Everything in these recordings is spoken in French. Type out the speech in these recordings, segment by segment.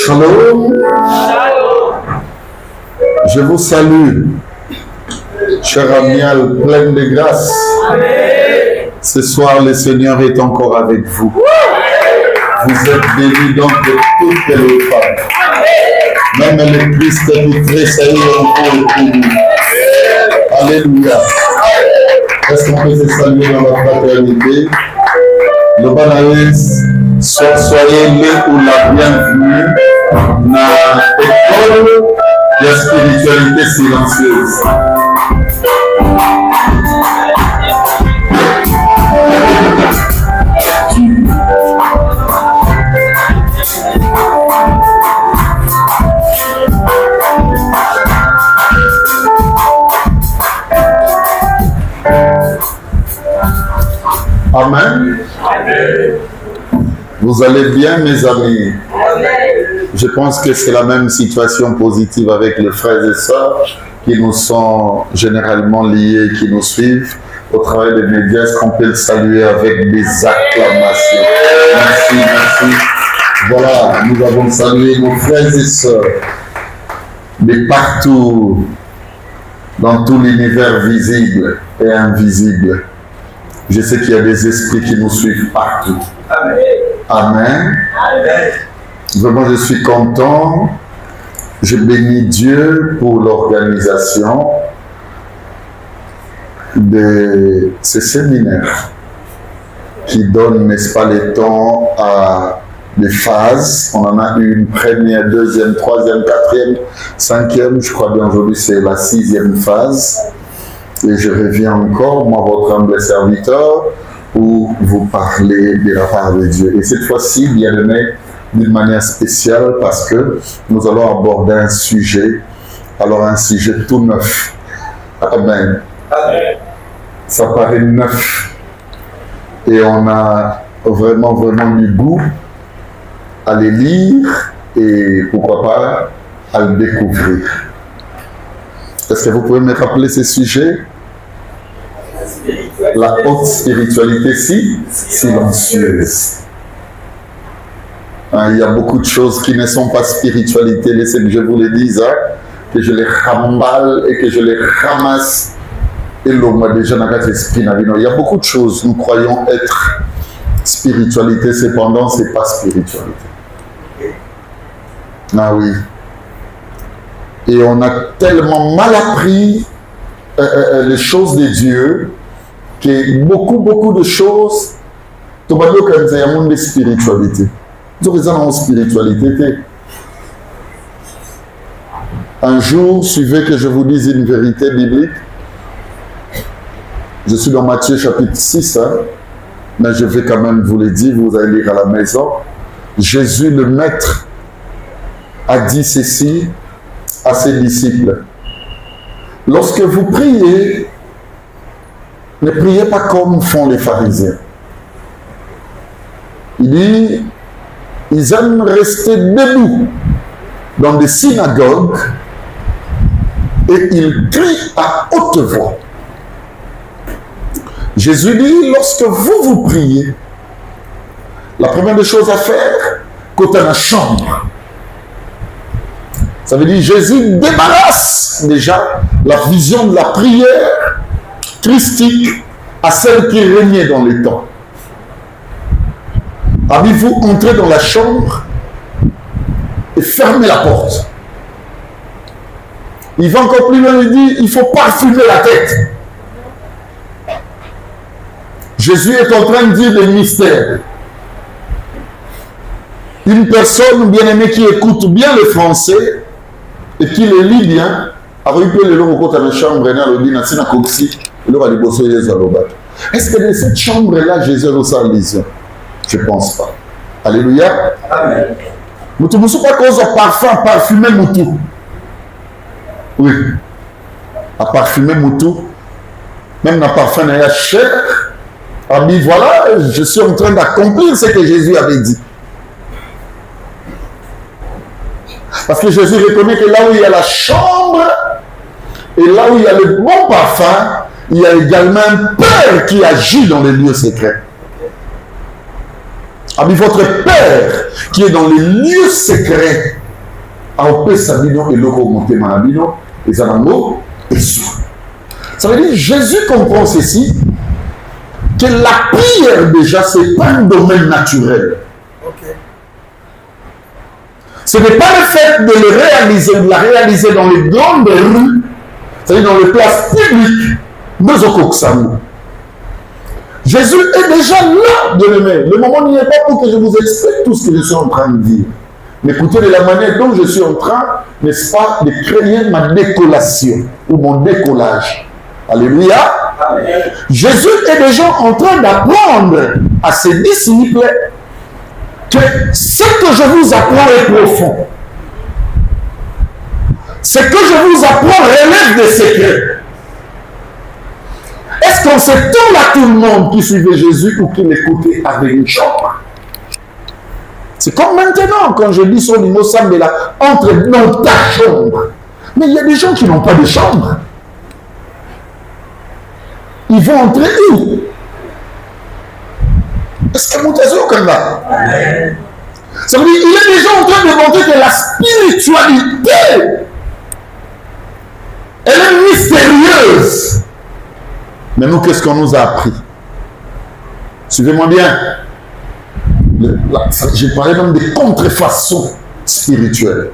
Shalom. Je vous salue, cher Amial, pleine de grâce. Ce soir, le Seigneur est encore avec vous. Vous êtes bénis donc de toutes les femmes. Même le Christ vous tressaillit encore pour vous. Alléluia. Est-ce qu'on peut se saluer dans la fraternité? Le Banaïs, soyez le ou la bienvenue dans l'école de la spiritualité silencieuse. Amen. Vous allez bien, mes amis? Je pense que c'est la même situation positive avec les frères et sœurs qui nous sont généralement liés, qui nous suivent au travers des médias. Est-ce qu'on peut le saluer avec des acclamations? Merci, merci. Voilà, nous avons salué nos frères et sœurs de partout, dans tout l'univers visible et invisible. Je sais qu'il y a des esprits qui nous suivent partout. Amen. Amen. Amen. Vraiment, je suis content. Je bénis Dieu pour l'organisation de ces séminaires qui donnent, n'est-ce pas, le temps à des phases. On en a eu une première, deuxième, troisième, quatrième, cinquième. Je crois bien aujourd'hui c'est la 6e phase. Et je reviens encore, moi, votre humble serviteur, pour vous parler de la part de Dieu. Et cette fois-ci, bien aimé, d'une manière spéciale, parce que nous allons aborder un sujet, alors un sujet tout neuf. Amen. Amen. Ça paraît neuf. Et on a vraiment du goût à les lire et pourquoi pas à le découvrir. Est-ce que vous pouvez me rappeler ce sujet? La haute spiritualité silencieuse. Hein, il y a beaucoup de choses qui ne sont pas spiritualité, laissez que je vous le dise, hein, que je les remballe et que je les ramasse. Et l'homme déjà n'a pas esprit. Il y a beaucoup de choses, nous croyons être spiritualité, cependant, ce n'est pas spiritualité. Ah oui. Et on a tellement mal appris les choses de Dieu que beaucoup de choses, tout le monde a un monde de spiritualité. Nous avons une spiritualité. Un jour, suivez que je vous dise une vérité biblique. Je suis dans Matthieu chapitre 6, hein, mais je vais quand même vous le dire, vous allez lire à la maison. Jésus, le Maître, a dit ceci à ses disciples. Lorsque vous priez, ne priez pas comme font les pharisiens. Il dit, ils aiment rester debout dans des synagogues et ils crient à haute voix. Jésus dit, lorsque vous priez, la première des choses à faire, quand dans la chambre, ça veut dire Jésus débarrasse déjà la vision de la prière christique à celle qui régnait dans les temps. Avez-vous entré dans la chambre et fermez la porte. Il va encore plus loin, il dit, il faut parfumer la tête. Jésus est en train de dire des mystères. Une personne bien aimée qui écoute bien le français et qui le lit bien, est-ce que dans cette chambre-là, Jésus a une vision? Je ne pense pas. Alléluia. Amen. Vous ne savez pas cause de parfum, parfumer Moutou. Oui. À parfumer Moutou, même dans le parfum, il y a cher. Ah, mais voilà, je suis en train d'accomplir ce que Jésus avait dit. Parce que Jésus reconnaît que là où il y a la chambre, et là où il y a le bon parfum, il y a également un Père qui agit dans les lieux secrets. Ah, mais votre Père qui est dans les lieux secrets, a opé Sabino et Loko Monté Manabino, et Zanango, et Sou. Ça veut dire Jésus comprend ceci, que la prière déjà, ce n'est pas un domaine naturel. Ce n'est pas le fait de le réaliser, de la réaliser dans les grandes rues, c'est-à-dire dans les places publiques, nous au Jésus est déjà là, bien aimé. Le moment n'y est pas pour que je vous explique tout ce que je suis en train de dire. Mais écoutez de la manière dont je suis en train, n'est-ce pas, de créer ma décollation ou mon décollage. Alléluia. Amen. Jésus est déjà en train d'apprendre à ses disciples que ce que je vous apprends est profond. Ce que je vous apprends relève des secrets. Est-ce qu'on se tourne à tout le monde qui suivait Jésus ou qui l'écoutait avec une chambre? C'est comme maintenant, quand je dis son mot semble là, entre dans ta chambre. Mais il y a des gens qui n'ont pas de chambre. Ils vont entrer où? Est-ce que vous êtes au Canada? Ça veut dire qu'il est déjà en train de montrer que la spiritualité, elle est mystérieuse. Mais nous, qu'est-ce qu'on nous a appris? Suivez-moi bien. J'ai parlé même des contrefaçons spirituelles.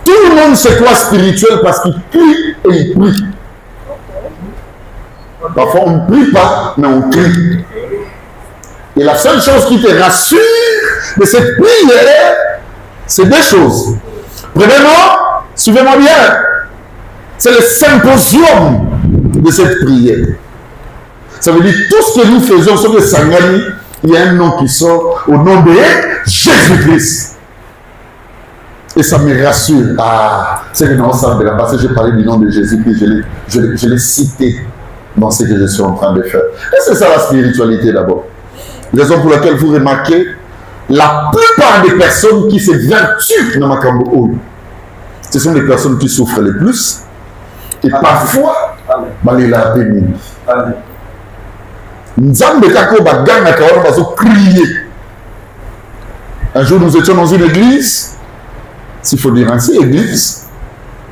Tout le monde sait quoi spirituel parce qu'il crie et il prie. Parfois, on ne prie pas, mais on crie. Et la seule chose qui te rassure de cette prière, c'est deux choses. Premièrement, suivez-moi bien, c'est le symposium de cette prière. Ça veut dire tout ce que nous faisons sur le Sangani, il y a un nom qui sort au nom de Jésus-Christ. Et ça me rassure. Ah, c'est le nom de la parce que j'ai parlé du nom de Jésus-Christ, je l'ai cité dans ce que je suis en train de faire. Et c'est ça la spiritualité d'abord. Raison pour laquelle vous remarquez, la plupart des personnes qui se vertuent dans Makambo, ce sont les personnes qui souffrent le plus. Et parfois, les la pénible. Un jour, nous étions dans une église, s'il faut dire ainsi, église.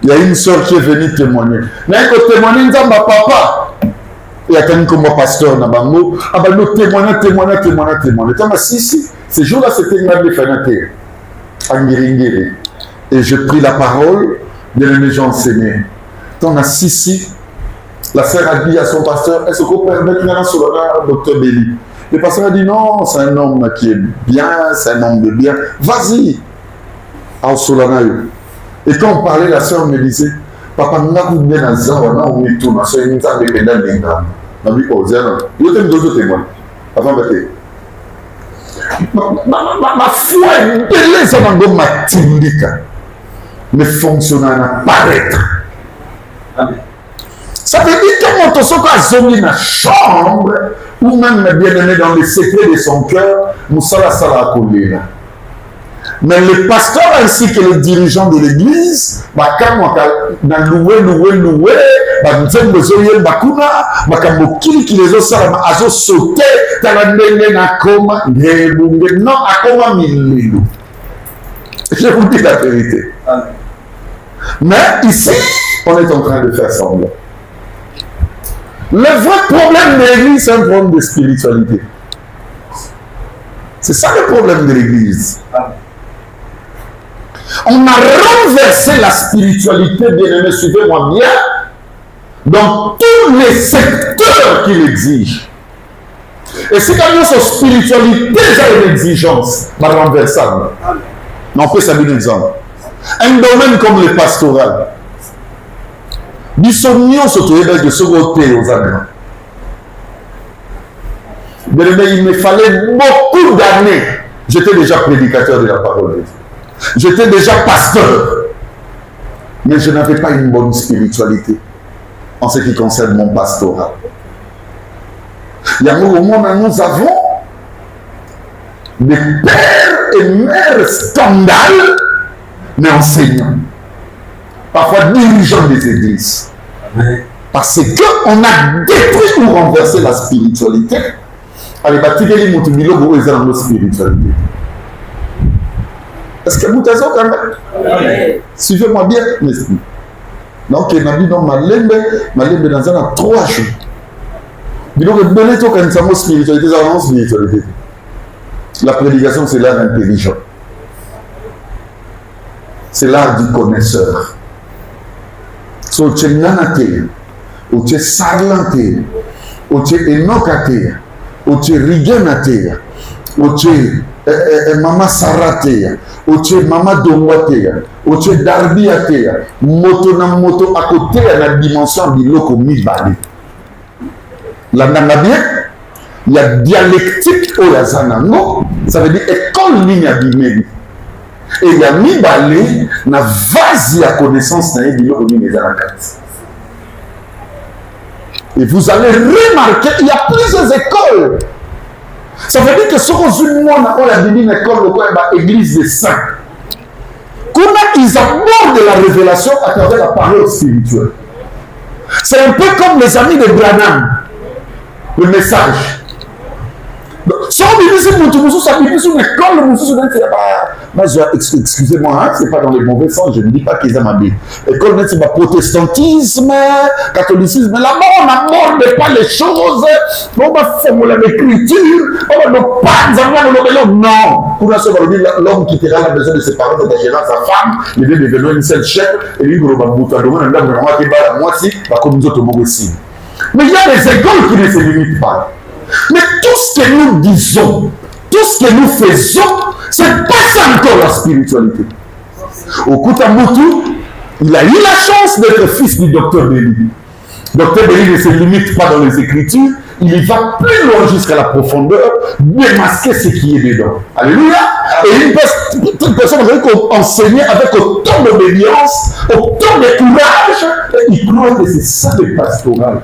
Il y a une soeur qui est venue témoigner. Mais quand témoigner, nous avons papa. Il y a quelqu'un comme moi, pasteur Nabango. Ah ben nous témoignons. Si. Ce jour-là, c'était une grande fenêtre. Et je pris la parole, bien aimé Jean Séné. On a si. La sœur a dit à son pasteur, est-ce qu'on peut permettre maintenant sur le docteur Béli? Le pasteur a dit non, c'est un homme qui est bien, c'est un homme de bien. Vas-y. Et quand on parlait, la sœur me disait, papa, nous avons bien un zéro, on est tout, nous avons une table de pédale d'Ingram. On a dit, oh, zéro. Il y a deux témoins. Avant de ma foi est belle, ça va ma tindika. Mais fonctionnant à paraître. Amen. Ça veut dire que mon toso a zombie dans la chambre, ou même bien aimé dans les secrets de son cœur, Moussala Sala Koulina. Mais le pasteur ainsi que les dirigeants de l'église, quand on a loué, qui les ont salama, azo sauté, non, akoma mililo. Je vous dis la vérité. Mais ici, on est en train de faire semblant. Le vrai problème de l'église, c'est un problème de spiritualité. C'est ça le problème de l'église. On a renversé la spiritualité, bien aimé, suivez-moi bien, dans tous les secteurs qu'il exige. Et si quand notre spiritualité a une exigence, on va renverser ça. On peut saluer un exemple. Un domaine comme le pastoral. Il me fallait beaucoup d'années. J'étais déjà prédicateur de la parole de Dieu. J'étais déjà pasteur. Mais je n'avais pas une bonne spiritualité en ce qui concerne mon pastorat. Il y a au monde, nous avons des pères et mères scandales, mais enseignants. Parfois dirigeants des églises. Parce qu'on a détruit ou renversé la spiritualité. Allez, bâtir les moutibilo pour les dans la spiritualité. Est-ce que vous avez quand même? Suivez-moi bien, l'esprit. Donc, il y a dans Malembe dans un 3 jours. Donc, spiritualité, spiritualité. La prédication, c'est l'art intelligent. C'est l'art du connaisseur. So, tu es nanaté, ou tu es sarlanté, ou tu es enokaté, ou tu es riganaté, ou tu es maman saraté, ou tu es maman donwaté, ou tu es darbiaté, moto na moto à côté de la dimension du loco mibali. La nanabien, il y a dialectique au Yazanango, ça veut dire école ligne à Bimeli. Et il y a mibali, na vase à connaissance na du loco mibali. Et vous allez remarquer, il y a plusieurs écoles. Ça veut dire que ce qu'on a une école, l'église des saints. Comment ils abordent la révélation à travers la parole spirituelle. C'est un peu comme les amis de Branham, le message. Si on dit que c'est une école, excusez-moi, hein, c'est pas dans les mauvais sens, je ne dis pas qu'ils ont dit. École, c'est le protestantisme, catholicisme, mais là-bas on n'aborde pas les choses, on va formuler l'écriture, on va pas non. Pour la seule l'homme qui la besoin de ses parents, de gérer sa femme, il est devenu une seule chef, et lui, il va mais il y a des écoles qui ne se limitent pas. Mais tout ce que nous disons, tout ce que nous faisons, c'est pas ça encore la spiritualité. Au Kutamutu, il a eu la chance d'être fils du docteur Béli. Docteur Béli ne se limite pas dans les Écritures, il va plus loin jusqu'à la profondeur, démasquer ce qui est dedans. Alléluia. Et une personne qui enseigner avec autant d'obéissance, autant de courage, il croit que c'est ça le pastoral.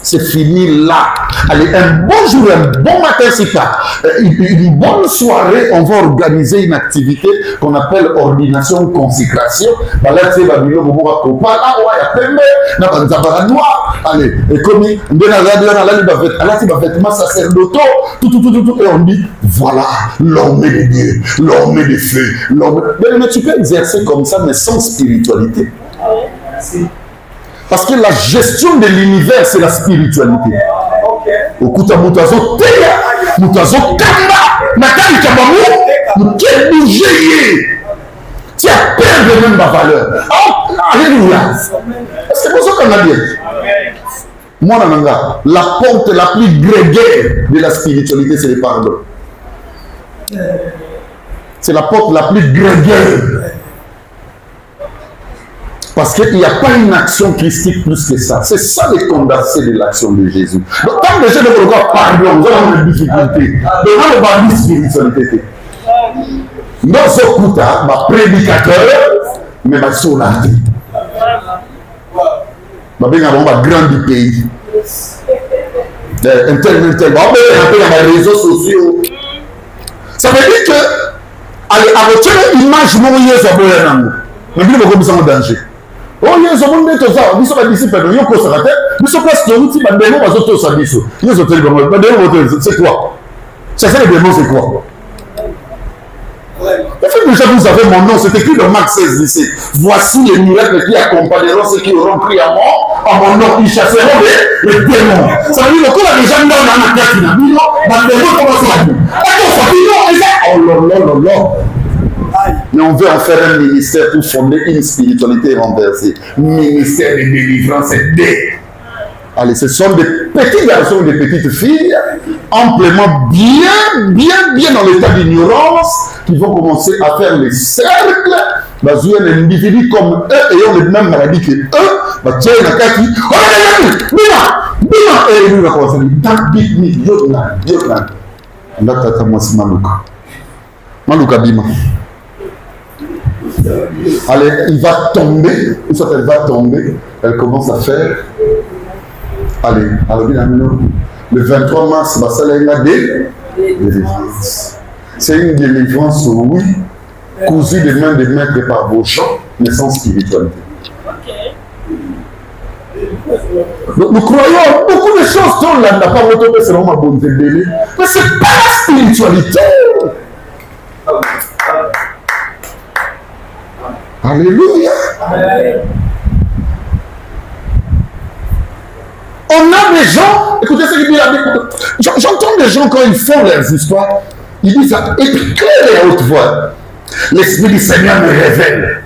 C'est fini là. Allez, un bon jour, un bon matin, c'est pas. Une bonne soirée, on va organiser une activité qu'on appelle ordination consécration. Là, tu sais, allez, et comme et on dit, voilà, l'homme de Dieu, l'homme de feu, l'homme. Mais tu peux exercer comme ça, mais sans spiritualité. Parce que la gestion de l'univers, c'est la spiritualité. Au coup de moutazo, moutazo kamba, nakali kabamu, quel bouger. Tu as perdu même ma valeur. Alléluia. Est-ce que vous savez qu'on a bien? Moi, la porte la plus grégaire de la spiritualité, c'est le pardon. C'est la porte la plus grégaire. Parce qu'il n'y a pas une action christique plus que ça. C'est ça le condensé de l'action de Jésus. Donc, quand les gens ne veulent pas pardon, vous avez une difficulté. Devant le bandit spiritualité. Dans ce coup-là, ma prédicateur, mais ma sonaté. Ma bien avant, ma grande du pays. Un tel, un peu dans les réseaux sociaux. Ça veut dire que, allez, avec une image mouilleuse à Boyanango, mais vous ne pouvez pas danger. Oh, il y a un monde de ça. Nous sommes disciples. Nous sommes pas nous sommes pas storytelling. Mais nous sommes tous à l'issue. Nous sommes tous les démons. C'est quoi? Ça c'est les démons, c'est quoi? En fait, déjà vous avez mon nom. C'est écrit dans Marc 16, 17. Voici les miracles qui accompagneront ceux qui auront pris à mort. En mon nom, ils chasseront les démons. Ça veut dire que quand les gens meurent dans la tête, les démons commencent à dire. Oh là là là là. Mais on veut en faire un ministère pour fonder une spiritualité renversée. Ministère de délivrance et d'aide. Allez, ce sont des petits garçons et des petites filles, amplement bien dans l'état d'ignorance, qui vont commencer à faire les cercles. Parce qu'il y a des individus comme eux, ayant les mêmes maladies que eux, bah tiens, il y a quelqu'un qui dit, oh, bima, et lui va commencer à dire, yotna. Là, moi, c'est Malouka bima. Allez, il va tomber, une fois qu'elle va tomber, elle commence à faire. Allez, Le 23 mars, ça a une délivrance. C'est une délivrance, oui, cousue des mains des maîtres par vos gens, mais sans spiritualité. Nous croyons beaucoup de choses dont là n'a pas retombé selon ma bonté de mais ce n'est pas la spiritualité. Alléluia. On a des gens, écoutez ce qu'il dit la Bible. J'entends des gens quand ils font leurs histoires, ils disent ça, et puis clair et à haute voix. L'Esprit du Seigneur me révèle.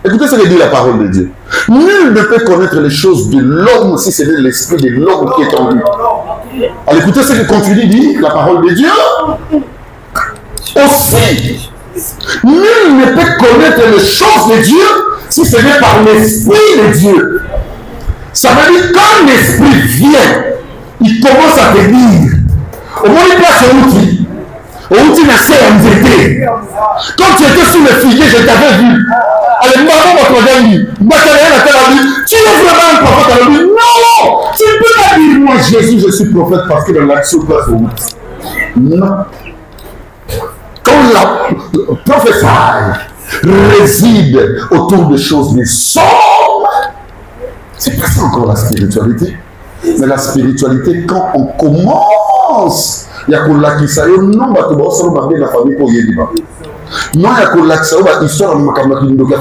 Écoutez ce que dit la parole de Dieu. Nul ne peut connaître les choses de l'homme si ce n'est l'esprit de l'homme qui est en lui. Alors écoutez ce que continue dit la parole de Dieu. Aussi, nul ne peut connaître les choses de Dieu si ce n'est par l'esprit de Dieu. Ça veut dire quand l'esprit vient, il commence à te dire. Au moins il place un outil. Un outil n'a pas MZT. Quand tu étais sous le figuier, je t'avais vu. Allez, maman, votre gars, tu es vraiment un prophète. Elle dit, non, tu ne peux pas dire, moi, Jésus, je suis prophète parce que dans l'action place au outil. Non. Quand la prophétie réside autour des choses des hommes, c'est pas ça encore la spiritualité. Mais la spiritualité, quand on commence, il y a qu'on l'a qui ça, non, bah, tu vas se la famille pour y aller. Non, il y a qu'on l'a qui ça, histoire de la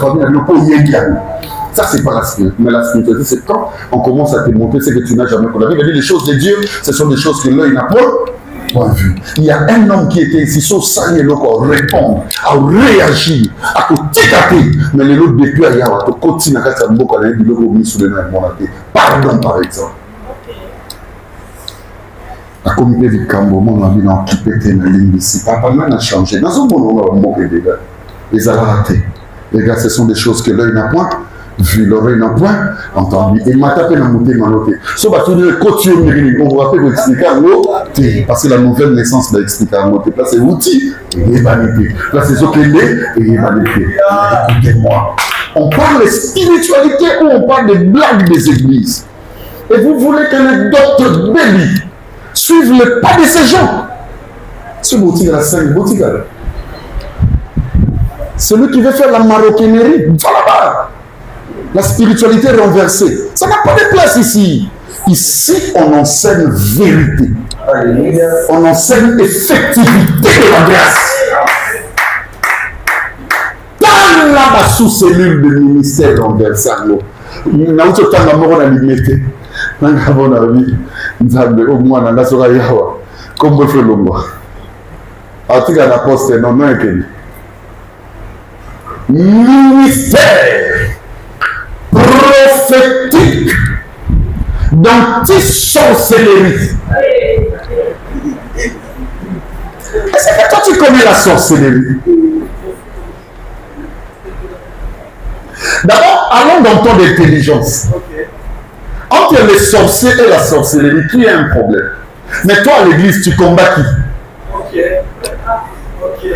famille pour y aller. Ça, c'est pas la spiritualité. Mais la spiritualité, c'est quand on commence à te montrer ce que tu n'as jamais connu. Les choses de Dieu, ce sont des choses que l'œil n'a pas vu. Il y a un homme qui était ici, son sang est là pour répondre, à réagir, à côté, mais les autres depuis à Yawa, à continuer à faire beaucoup à l'aider, sur le nom de pardon, par exemple. La communauté du Cameroun, on a vu dans qui pétait la ligne ici. Papa, même a changé. Dans un monde, on a manqué des gars. Les a ratés. Les gars, ce sont des choses que l'œil n'a point vu, l'oreille n'a point entendu. Et m'a tapé dans mon thé, m'a noté. Sauf à tout le côté, on vous rappelle expliquer à l'autre. Parce que la nouvelle naissance va expliquer à l'autre. Là, c'est outil et vanité. Là, c'est ce qu'il est et vanité. Écoutez-moi. On parle de spiritualité ou on parle des blagues des églises. Et vous voulez qu'un anecdote bélie suivre le pas de ces gens. Ce boutique la 5 boutiques. Celui qui veut faire la maroquinerie, va là-bas. La spiritualité renversée. Ça n'a pas de place ici. Ici, on enseigne vérité. On enseigne effectivité de la grâce. Dans la sous-cellule du ministère renversé. Nous avons tout le temps d'amour à l'imiter. Nous avons la vie. Nous avons au moins la soirée Yawa. Comme vous faites le mois. En tout cas, la poste est non, non, ministère prophétique d'anti-sorcellerie. Est-ce que toi tu connais la sorcellerie? D'abord, allons dans ton intelligence. Entre les sorciers et la sorcellerie, qui a un problème? Mais toi, à l'église, tu combats qui?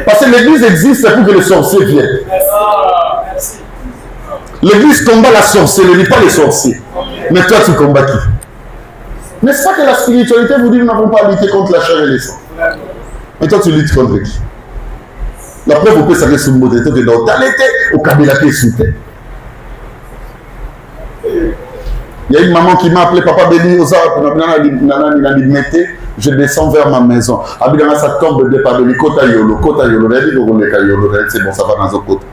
Parce que l'église existe pour que les sorciers viennent. L'église combat la sorcellerie, pas les sorciers. Mais toi, tu combats qui? N'est-ce pas que la spiritualité vous dit nous n'avons pas lutté contre la chair et les sangs? Mais toi, tu luttes contre qui? La preuve, vous pouvez savoir sur le modèle que dans ta l'été, au Kabila qui est sous terre. Il y a une maman qui m'a appelé Papa Béni aux arbres, je descends vers ma maison. Abidama, ça tombe de départ de Kota Yolo. C'est bon, ça va dans un côté.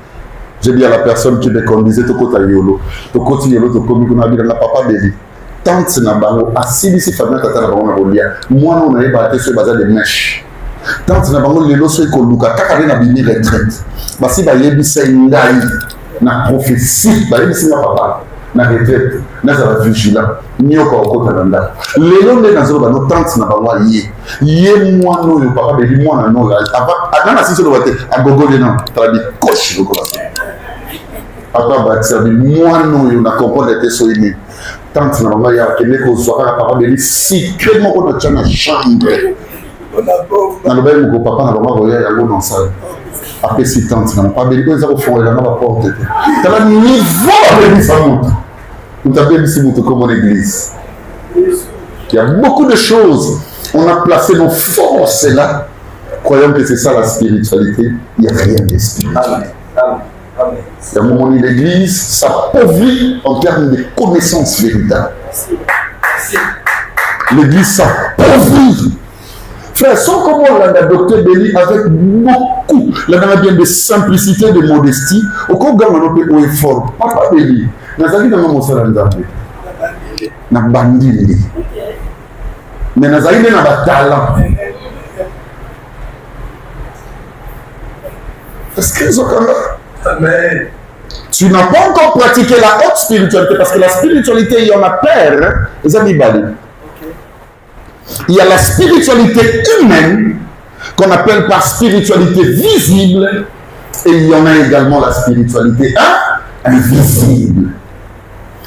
J'ai dit à la personne qui me conduisait au Kota Yolo. Au Kota Yolo, au Komi, on a dit Papa Béni. Tant que Nabango, assis ici, famille Tata Nabango, moi, on a battu sur le bazar des mèches. Tant que Nabango, les lois sont Koluka, Kakare n'a bini retraite. Basi Bayebi Saïndaï, na prophétie, Bayebi Saïndaï papa. Na retraite, na za vigilant, ni encore au Canada. Les noms de Nazaro, nos tantes n'a pas yé. Yé, moi, non, le papa, mais moi, non, là. Avant la session de vote, à Gogo, les noms, tu as dit, coche, le cola. Après, ça dit, moi, non, il n'a compris d'être soigné. Tante n'a pas yé, qu'elle n'est qu'au soir, la parole, elle dit, secrètement, on a tient la chambre. Dans le bain, mon papa n'a pas voyagé à l'eau dans sa. Après, si tante n'a pas béni, ils ont fait la porte. Tu as le niveau de l'église à montre. Nous avons ici comme en église. Il y a beaucoup de choses On a placé nos forces là. Croyons que c'est ça la spiritualité. Il n'y a rien de spirituel. Il y a un moment où l'Église s'appauvrit en termes de connaissances véritables. L'Église s'appauvrit. Frère, sans comment on l'a adopté Béli avec beaucoup, là on a bien de simplicité, de modestie. Au cas où on a un effort, pas Béli. Dans la vie, on a un salaire d'argent. On a bandit. Mais dans la vie, on a un talent. Est-ce qu'ils ont quand même? Amen. Tu n'as pas encore pratiqué la haute spiritualité parce que la spiritualité, il y en a peur. Les amis Bali. Il y a la spiritualité humaine qu'on appelle par spiritualité visible et il y en a également la spiritualité invisible.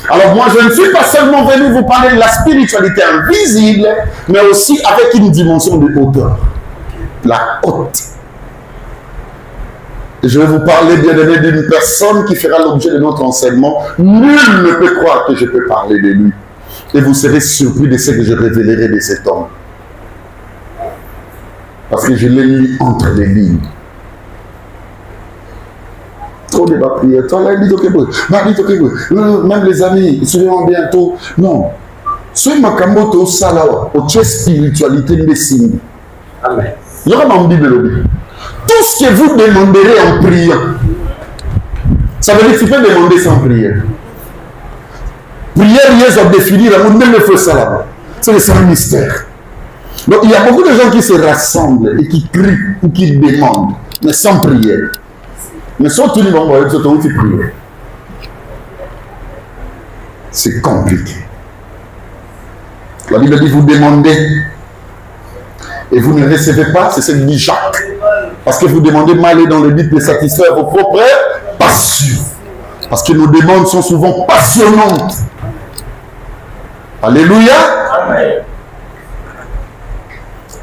Alors moi je ne suis pas seulement venu vous parler de la spiritualité invisible mais aussi avec une dimension de hauteur. La haute. Et je vais vous parler bien aimé d'une personne qui fera l'objet de notre enseignement. Nul ne peut croire que je peux parler de lui. Et vous serez surpris de ce que je révélerai de cet homme. Parce que je l'ai lu entre les lignes. Trop de prière. Même les amis, ils seront bientôt. Non. Soyez ma kamoto salawa. Au spiritualité de signe. Amen. Il y aura ma Bible. Tout ce que vous demanderez en priant, ça veut dire que tu peux demander sans prière. Prière, ils ont défini la même le ça là-bas. C'est un mystère. Donc il y a beaucoup de gens qui se rassemblent et qui crient ou qui demandent, mais sans prière. Mais surtout, ils vont voir que tu prières. C'est compliqué. La Bible dit vous demandez et vous ne recevez pas, c'est ce que dit Jacques. Parce que vous demandez mal dans le but de satisfaire vos propres passions. Parce que nos demandes sont souvent passionnantes. Alléluia. Amen.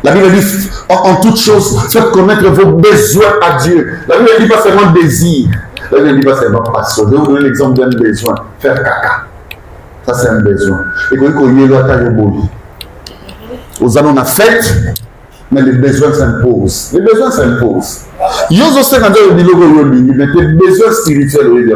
La Bible dit en toute chose, faites connaître vos besoins à Dieu. La Bible ne dit pas seulement désir. La Bible ne dit pas seulement passion. Je vais vous donner l'exemple d'un besoin. Faire caca. Ça c'est un besoin. Et quand on y est, aux années on a fait. Mais les besoins s'imposent. Les besoins s'imposent. Il y a aussi des besoins spirituels. Il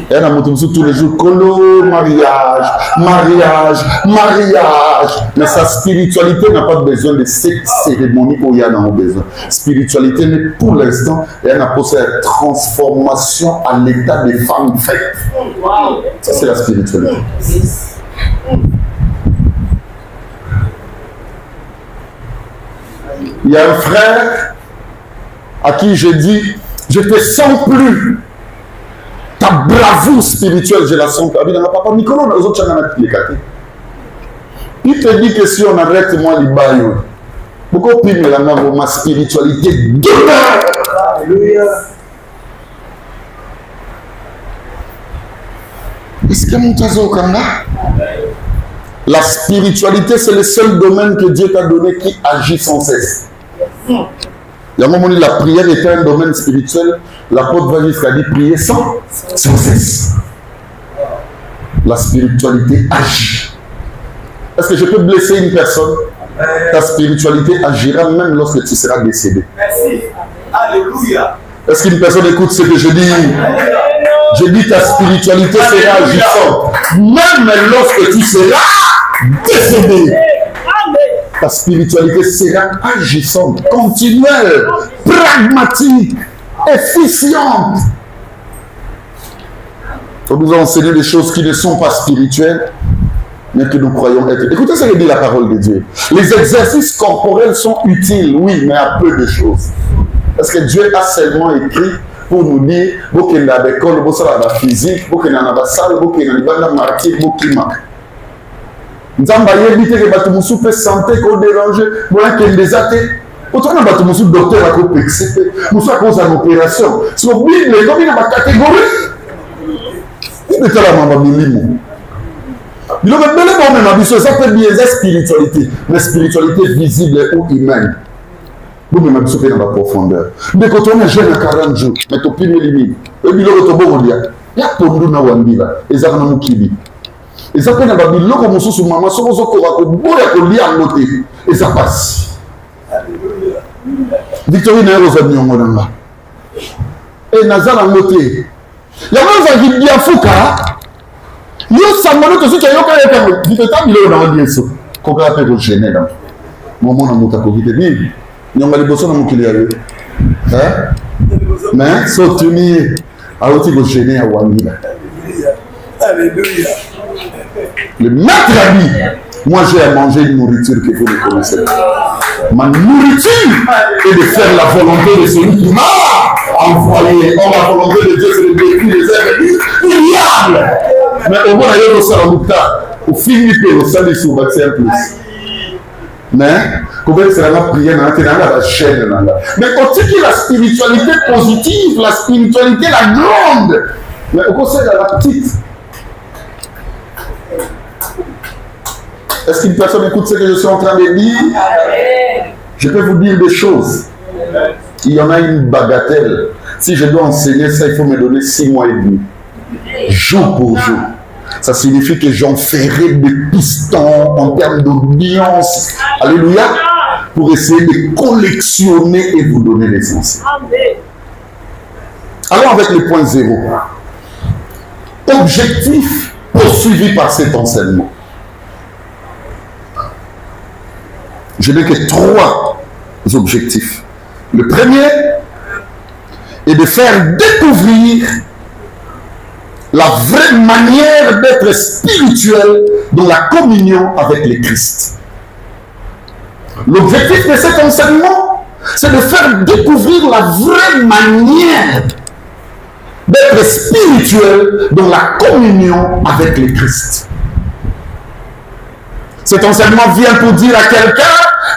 y a tous les jours, colo, mariage, mariage, mariage. Mais sa spiritualité n'a pas besoin de cette cérémonie où il y a dans nos besoins. Spiritualité, mais pour l'instant, elle n'a pas cette transformation à l'état des femmes faites. Ça, c'est la spiritualité. Il y a un frère à qui je dis, je te sens plus. Ta bravoure spirituelle, je la sens. Il te dit que si on arrête moi les bails, beaucoup plus de ma spiritualité demeure. Alléluia. Est-ce que mon tazo kanga? La spiritualité, c'est le seul domaine que Dieu t'a donné qui agit sans cesse. Il y a un moment où la prière était un domaine spirituel, l'apôtre va jusqu'à dire prier sans cesse. La spiritualité agit. Est-ce que je peux blesser une personne? Ta spiritualité agira même lorsque tu seras décédé. Merci. Alléluia. Est-ce qu'une personne écoute ce que je dis? Je dis ta spiritualité sera agissante. Même lorsque tu seras décédé. Ta spiritualité sera agissante, continuelle, pragmatique, efficiente. On nous a enseigné des choses qui ne sont pas spirituelles, mais que nous croyons être. Écoutez ce que dit la parole de Dieu. Les exercices corporels sont utiles, oui, mais à peu de choses. Parce que Dieu a seulement écrit pour nous dire, vous qui avez l'école, vous avez la physique, vous qui avez la salle, vous qui avez la martyr, vous qui avez nous avons évité que Batumusu peut santé qu'on dérange, voilà qu'il les a été. Autant que Batumusu docteur a coupé, nous à cause d'une opération. Si vous oubliez, les gens dans ma catégorie, il est là, maman, il il a même ça peut bien être spiritualité, mais spiritualité visible ou humaine. Vous me m'avez dans la profondeur. Mais quand on est jeune à 40 jours, mais tu peux limite. Et puis, il y a pour nous, et ça va nous kibi. Et ça peut être biloko comme sous maman, sur vos corps, et ça passe. Victorine est aux amis en Monanga. Et Nazar en moté. Il y a même un qui dit à Fouka. Il y a ça, mon autre, qui a eu un peu de temps, il ça. Qu'on peut appeler le gêner là. Mon monde a monté à côté de lui. Il y a un peu de qu'il y a eu. Mais, soutenir, à l'autre, il gêner à Wangila. Alléluia. Le maître a dit, moi j'ai à manger une nourriture que vous ne connaissez pas. Ma nourriture est de faire la volonté de celui qui m'a envoyé. Or, la volonté de Dieu, c'est de détruire les êtres ignobles. Mais au moins, il y a un peu au fil du pays, au sein des sous-bâtiments plus. Mais, comment est-ce que la prière dans la chaîne? Mais quand tu dis la spiritualité positive, la spiritualité la grande, mais au conseil de la petite. Est-ce qu'une personne écoute ce que je suis en train de dire? Je peux vous dire des choses. Il y en a une bagatelle. Si je dois enseigner ça, il faut me donner 6 mois et demi. Jour pour jour. Ça signifie que j'en ferai des pistons en termes d'audience. Alléluia. Pour essayer de collectionner et vous donner l'essentiel. Allons avec le point 0. Objectif poursuivi par cet enseignement. Je n'ai que 3 objectifs. Le premier est de faire découvrir la vraie manière d'être spirituel dans la communion avec le Christ. L'objectif de cet enseignement, c'est de faire découvrir la vraie manière d'être spirituel dans la communion avec le Christ. Cet enseignement vient pour dire à quelqu'un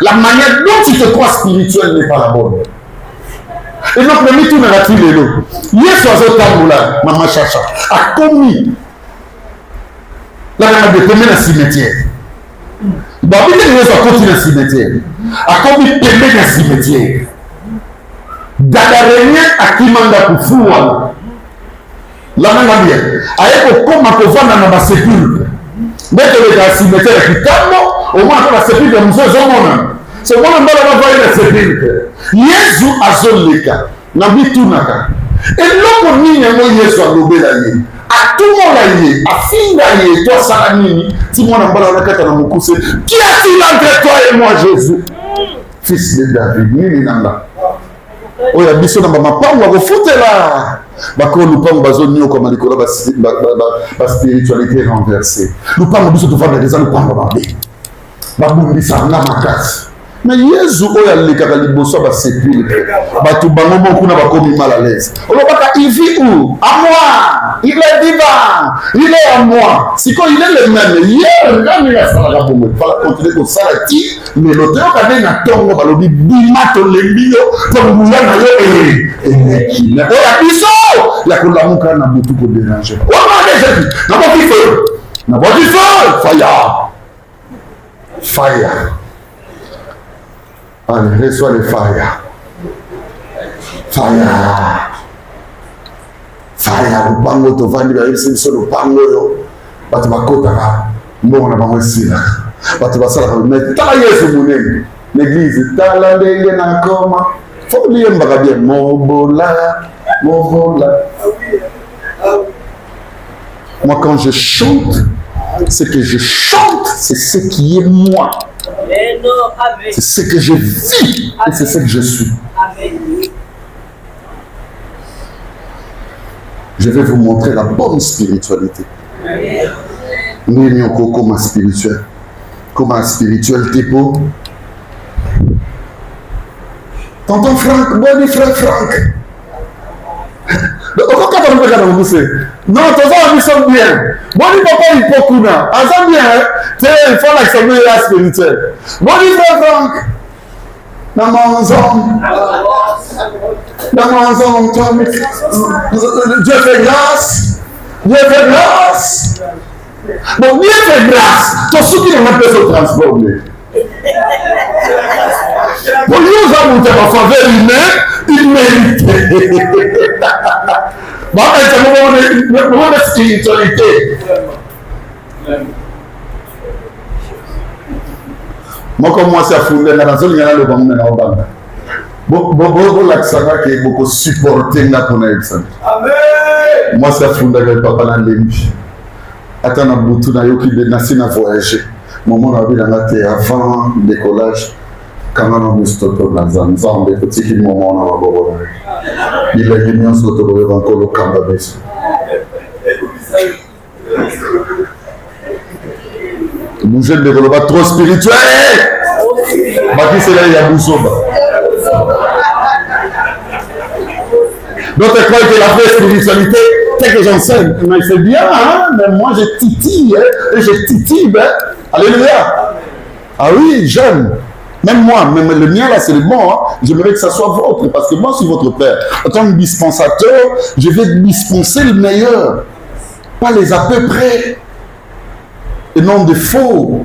la manière dont tu te crois spirituel n'est pas la bonne. Et donc, le mythe narratif est là. Yes, oiseau tamboula, maman chacha, a commis la manière de commettre un cimetière. Bah, oui, il y a continué un cimetière. A commis pémé un cimetière. D'adarényé à qui manda pour fouan. La même bien. Aïe, comme à pouvoir dans ma sépulcre. Dès que le cimetière qui tombe, au moins la sépulcre de monsieur Zomona. C'est moi qui vais voir la sépulcre. Yesu azoleka. Nabi tunaka. Et l'homme ni yango Yesu alobela ye. A tout le monde ye. A finga ye. Toi salamini. Si moi n'a pas la carte dans mon coussé. Qui a-t-il entre toi et moi Jésus? Fils de David. Ni nanga. Oh ya biso na mama pango ko fotela. Bako lupango bazoni okoma likolo ba spiritualité renversée. Lupango biso to fanda des lupango babe. Babumbisa na makasi. Mais Yesu oya lekaka liboso ba sépulcre. Batu bango beaucoup na bakomi mal à l'aise. Olobaka il vit où? À moi. Il est vivant. Il est à moi. Si quand il est le même hier quand il a sala bongo, il fallait continuer ko sala ti, mais l'auteur ka na tongo balobi bimato lembio pour muya na yo qui. Oya biso la ko la muka na butu ko déranger. O ma déjà dit. Na ba feu. Na ba feu. Fire. Fire. Allez, reçois le fire. Fire. Fire. Le pango to vandi ba yebisi biso le pango yo. Batu bakota ka. Mbongo na bango esila. Batu basala ka mais ta Yesu munene. L'église tala ndenge na koma. Faut lier mbaka bien mobola. Moi quand je chante, ce que je chante, c'est ce qui est moi. C'est ce que je vis et c'est ce que je suis. Je vais vous montrer la bonne spiritualité. Nous comment spirituel. Comment spirituel typo. Tonton Franck, bon frère Franck. Non, tes enfants sont bien. Bon, papa, il peut couper. Ah, ça bien, il faut l'accepter la spirituelle. Bon, frère Franck. Dans mon zone. Dieu fait grâce. Dieu fait grâce. Bon, Dieu fait grâce. Tout ce qui est un peu se transformer. Pour nous avons été en faveur humaine, il mérite. Bon, c'est le moment de spiritualité. Moi, comme moi, c'est à fonder la zone, il y a le banc de Obama. Beaucoup l'accent qui est beaucoup supporté na pour l'accent. Amen. Moi, c'est à fonder le papa dans l'ennemi. Attends, na boutou na yoki de nasi na voyager. Moment na ville na té avant décollage. Quand on a stoppé dans un zone, petit qui moment na babo. Il est venu en stoppé encore le camp de base. Nous jeunes de développement trop spirituel. Baki c'est là il y a Boussoba. Donc tu crois que la vraie spiritualité, c'est que j'enseigne. Mais c'est bien, hein? Mais moi je titille, hein? Et je titille, hein? Alléluia. Ah oui, jeune. Même moi, même le mien là, c'est le bon. Hein? J'aimerais que ça soit votre, parce que moi, je suis votre père. En tant que dispensateur, je vais dispenser le meilleur. Pas les à peu près. Et non de faux.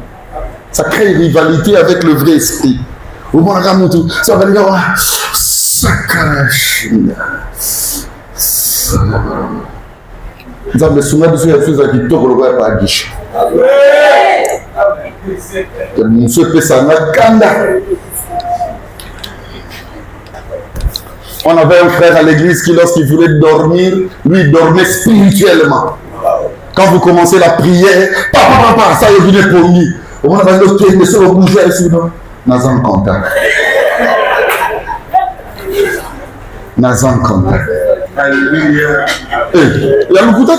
Ça crée une rivalité avec le vrai esprit. Au moins, regarde tout. Ça va dire, ça cache. Ça me souvient de ce qui te revoit par guichet. Monsieur Pessana Kanda. On avait un frère à l'église qui, lorsqu'il voulait dormir, lui, il dormait spirituellement. Quand vous commencez la prière, papa, ça y est, vous venez pour lui. On va le pied, mais ça va bouger ici, non? Nazan contact. Nazan contact. Alléluia. Il y a beaucoup de temps,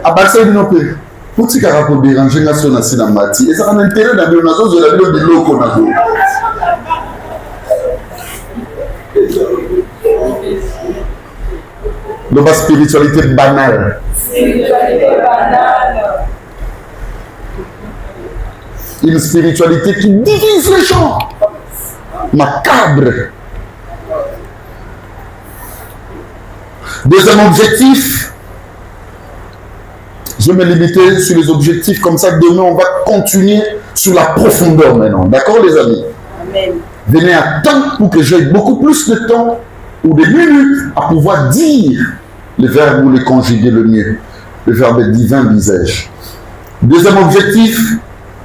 à partir de nos pays. Pour que ça pour déranger la zone assez dans mati, et ça a un intérêt dans la zone de la ville de l'eau qu'on a. Donc, la spiritualité banale. Une spiritualité qui divise les gens. Macabre. Deuxième objectif. Je vais me limiter sur les objectifs. Comme ça, demain, on va continuer sur la profondeur maintenant. D'accord, les amis? Amen. Venez à temps pour que j'aie beaucoup plus de temps ou des minutes à pouvoir dire le verbe ou le conjuguer le mieux. Le verbe divin, disais-je. Deuxième objectif,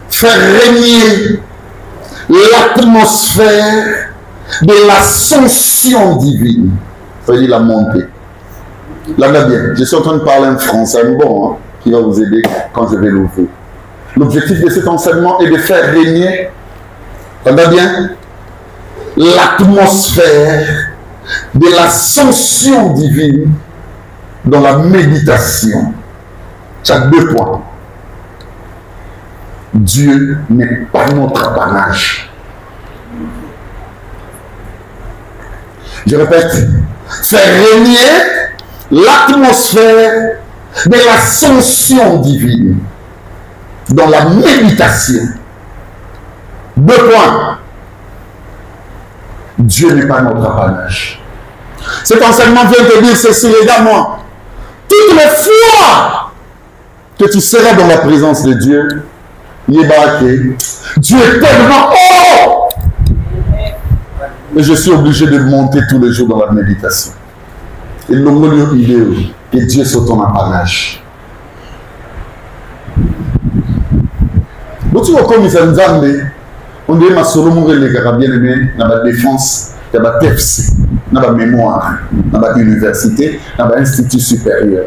faire régner l'atmosphère de l'ascension divine. Ça veut dire la montée. Là, bien, je suis en train de parler en français, bon, hein, qui va vous aider quand je vais l'ouvrir. L'objectif de cet enseignement est de faire régner, bien, l'atmosphère de l'ascension divine dans la méditation. Il y a 2 points. Dieu n'est pas notre apanage. Je répète, faire régner l'atmosphère de l'ascension divine dans la méditation. 2 points. Dieu n'est pas notre apanage. Cet enseignement vient te dire ceci, regarde-moi. Toutes les fois que tu seras dans la présence de Dieu, Dieu est tellement haut. Et je suis obligé de monter tous les jours dans la méditation. Et l'homme idée que Dieu soit ton apanage. Donc tu vois comme ils ont on dit ma solo mon les gars bien aimé dans la défense, dans la TFC, dans la mémoire, dans la université, dans l'institut supérieur.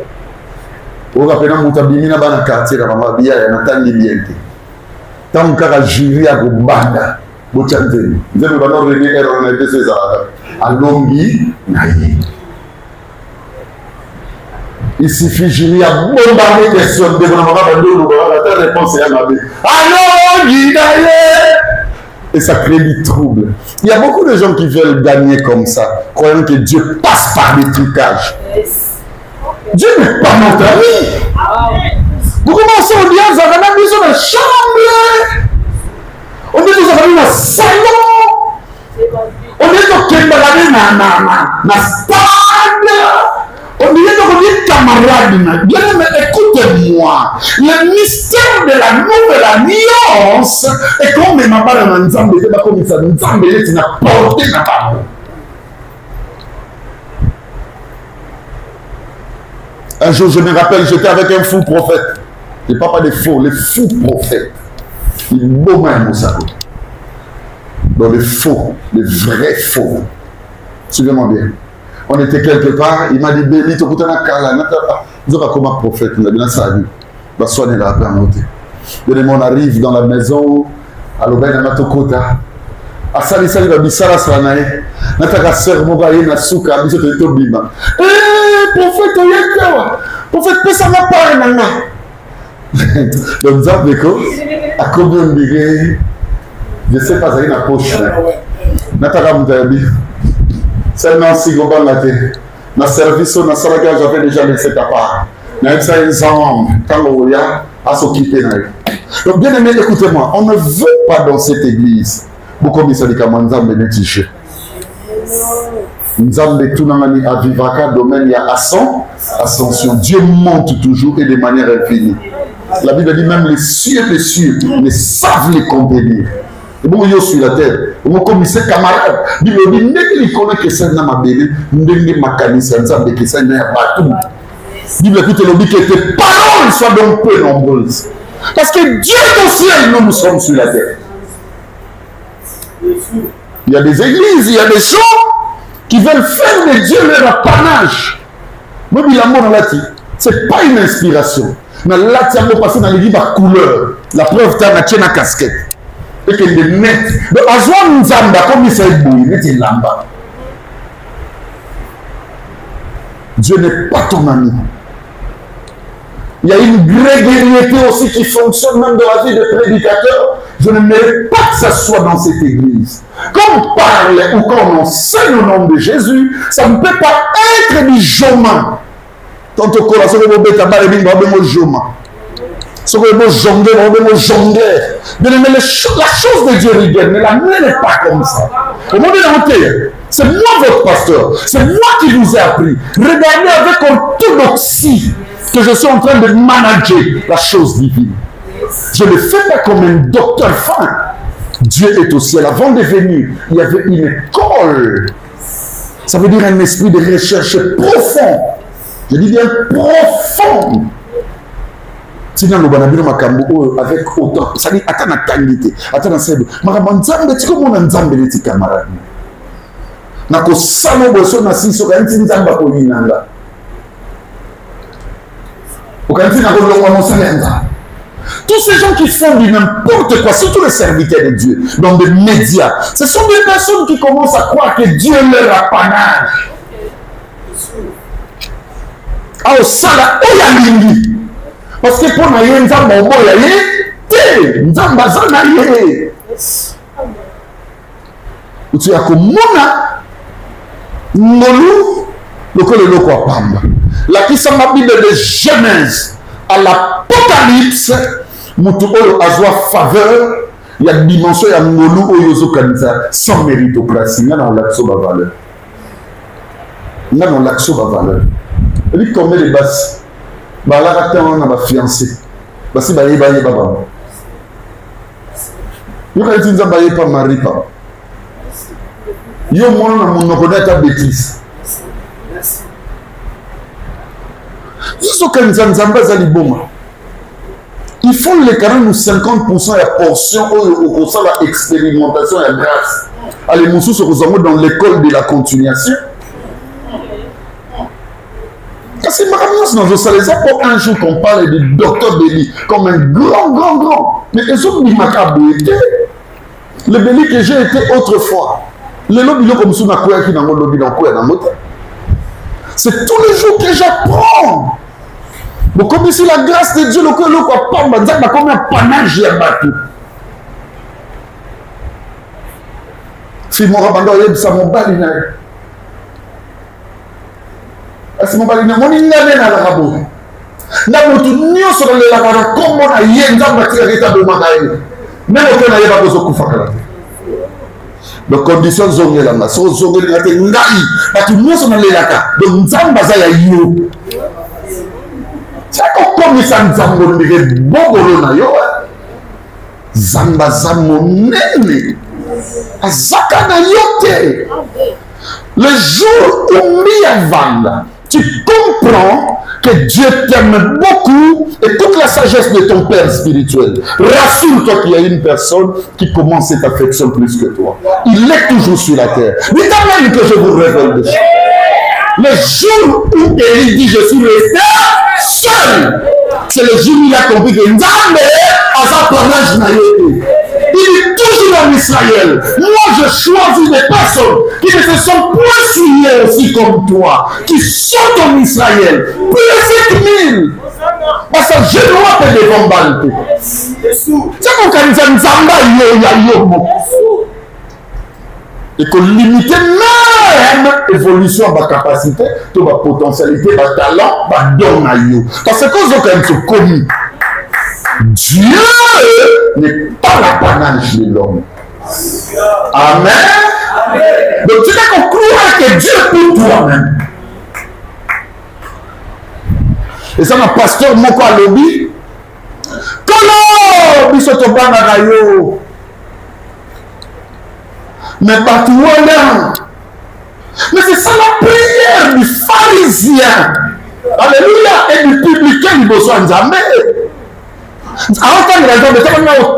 Au rappel mon tabimi na bana quartier dans ma bien ya natandi biente. Tant qu'à jury à Gobanda, Bochandé. Vous avez pas revenu erreur de ces arabes. À Lombi, naïe. Il suffit de jury à bombarder des questions de la réponse est à ma vie. Allô, Guidaye! Et ça crée du trouble. Il y a beaucoup de gens qui veulent gagner comme ça, croyant que Dieu passe par des trucages. Dieu n'est pas notre ami. Vous commencez à dire, vous avez même besoin de chambre. On dit que vous avez un salon. On dit que vous avez un stade. On dit que vous êtes camarade. Bien aimé, écoutez-moi. Le mystère de la nouvelle alliance est comme ma parole en Nzambe. C'est pas comme ça. Nzambe est une portée na parole. Un jour, je me rappelle, j'étais avec un fou prophète. Je ne parle pas des faux, les fous prophètes. Il est beau même, Moussa. dans les faux, les vrais faux. Suivez-moi bien. On était quelque part, il m'a dit, Béli, tu as comme un prophète, il a bien salué. La soirée là, on arrive dans la maison, à l'auberge de Matokota. À Sali Sali, il Bissara Sanae. Nataka sermo ba yena suka, biso to bima. Prophète, oyeka. Prophète, pesa ma part nanga. Donc, Zambeko, à combien de billets, je ne sais pas, ça y est, la poche. Nataka Moutabi. C'est un si gros banate. Dans le service, dans le salaire, j'avais déjà laissé ta part. Même ça, ils ont, quand on y a, à s'occuper. Donc, bien aimé, écoutez-moi, on ne veut pas dans cette église. Beaucoup de gens ont Nzambe netiché. Nzambe tout nangani à vivaka domaine il y a ascension. Dieu monte toujours et de manière infinie. La Bible dit même les cieux ne savent les contenir. Et bon, yo sur la terre. Mon commissaire camarade, Bible dit n'est qu'il connaît que ça n'a pas béni, n'est makanisa Nzambe que ça n'a pas tout. Bible écoute le dit que tes paroles soient donc peu nombreuses. Parce que Dieu est au ciel, nous sommes sur la terre. Il y a des églises, il y a des gens qui veulent faire de Dieu leur apanage. Moi, ce n'est pas une inspiration. Mais là, tu as passé dans les livres à couleur. La preuve, tu as une casquette. Et que les net. Donc, à Zoan Nzamba, comme il s'est bouillé, il est lamba. Dieu n'est pas ton ami. Il y a une grégarité aussi qui fonctionne même dans la vie des prédicateurs. Je ne mérite pas que ça soit dans cette église. Quand on parle ou quand on enseigne au nom de Jésus, ça ne peut pas être du joma. Tant que la chose de Dieu regarde, mais la mienne n'est pas comme ça. Au monde entier, c'est moi votre pasteur, c'est moi qui vous ai appris. Regardez avec orthodoxie que je suis en train de manager la chose divine. Je ne le fais pas comme un docteur fin. Dieu est au ciel. Avant de venir, il y avait une école. Ça veut dire un esprit de recherche profond. Je dis bien profond. Sinon, nous avons avec autant. Ça dit, attends, attends, attends, camarade. Nako samo boso na siso kanti nzamba ko yinanga. Okanti na ko longa mosalenga. Tous ces gens qui font du n'importe quoi, surtout les serviteurs de Dieu, dans des médias, ce sont des personnes qui commencent à croire que Dieu leur apanage. Ah, ça là, oyalingi. Parce que pour naïe nzamba oboya ye, nzamba zana ye. Tu as comme mona Ngolu, le loko à Pamba. La qui s'en Bible de Genèse à l'Apocalypse, Moutouolo a joie faveur, il y a une dimension, il y a Ngolu Oyozo Kanisa, sans méritocratie. Il y a dans l'action de valeur. Il y a dans l'action de valeur. Et puis, combien de basses? Bah, là, on a ma fiancée. Bah, si, bah, il va y avoir. Il y a une pas mari, pas. Yo mon nom connaît ta bêtise. Il faut les 40 ou 50% de portion au sein de l'expérimentation et la grâce. Allez, mon sous se dans l'école de la continuation. Parce que dans le salon, c'est pas un jour qu'on parle de docteur Béli comme un grand. Mais ils ont mis ma cabouette. Le Béli que j'ai été autrefois. Le lobby comme ça, c'est tous les jours que j'apprends. Mais comme ici la grâce de Dieu, le pas comme un panache à bateau. Si mon rabando est ça mon balina. Est-ce mon balina mon ingane na la rabo. Na motu nyo sur le lavara comme on a yenza matière véritablement naïe. Même au n'a pas besoin de faire. Les conditions sont là, mais sont là, mais tout le monde sont là. Donc, Nzamba za yo. C'est comme ça Nzamba on bon na yo. Zamba za monene. Azaka na yote. Le jour où mi avanda, tu comprends que Dieu t'aime beaucoup et toute la sagesse de ton Père spirituel. Rassure-toi qu'il y a une personne qui commence cette affection plus que toi. Il est toujours sur la terre. Dites même que je vous révèle des choses. Le jour où Élie dit je suis resté seul, c'est le jour où il a compris que Nzambe a sa parage naïe. Il est toujours en Israël. Moi, je choisis des personnes qui ne se sont point souillées aussi comme toi, qui sont en Israël. Plus de 7000. Parce que je dois te dévombalter. C'est comme quand Nzamba yo. Et que limiter même évolution de la capacité, de la potentialité, de la talent, de la don. Parce que quand on est commis, Dieu n'est pas la banane chez l'homme. Amen. Donc tu dois croire que Dieu est pour toi-même. Et ça, mon pasteur Moko Alobi, Kolo, Bisoto Banagayo. Mais mais c'est ça la prière du pharisien. Alléluia. Et du publicain du besoin de Nzambe. Alors quand il a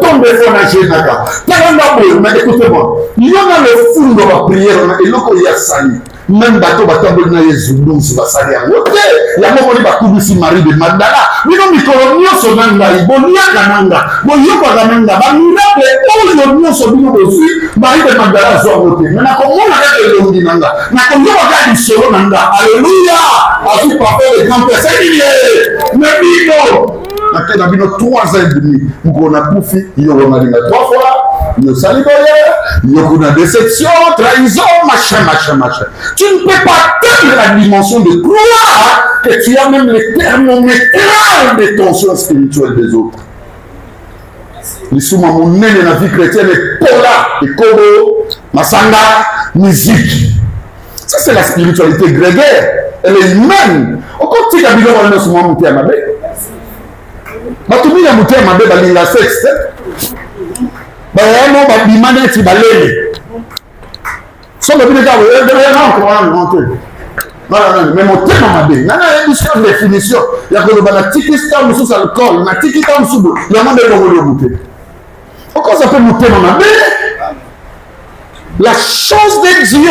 tombé sur la génaga, mais écoutez-moi, il y a le fond de la prière et il y a sali. Même bateau bateau na Yezoulou se va salir en côté. Il y a mon bateau si Marie de Magdala. Mais non, mais colonio sur Nanga, Bonia Kananga, Boyo Kananga, Bamina, et Oyo sur Bino aussi, Marie de Magdala soit côté. Mais n'a comment on a le Lodi Nanga, n'a comment on a du solo Nanga. Alléluia. A tout parfait les grands pères. C'est lié. Mais Bino. Après, dans 3 ans et demi, on a bouffé, il y a 3 fois, il y a saliboyer, il y a déception, trahison, machin. Tu ne peux pas atteindre la dimension de croire que tu as même le thermomètre des tensions spirituelles des autres. Les soumans, mon nez dans la vie chrétienne est Pola, et Kobo, Masanga, musique. Ça, c'est la spiritualité grégaire. Elle est humaine. Au côté de la vie, on a souvent monté à ma bête. Batumi na muté mabe balinga sexe bayamo babimane ti balele so babine ka we non mais muté mabe nana une définition ya ko bana tikista musu alcool na tikita musu ya mande ko muté pourquoi ça peut muté mabe la chose de Dieu,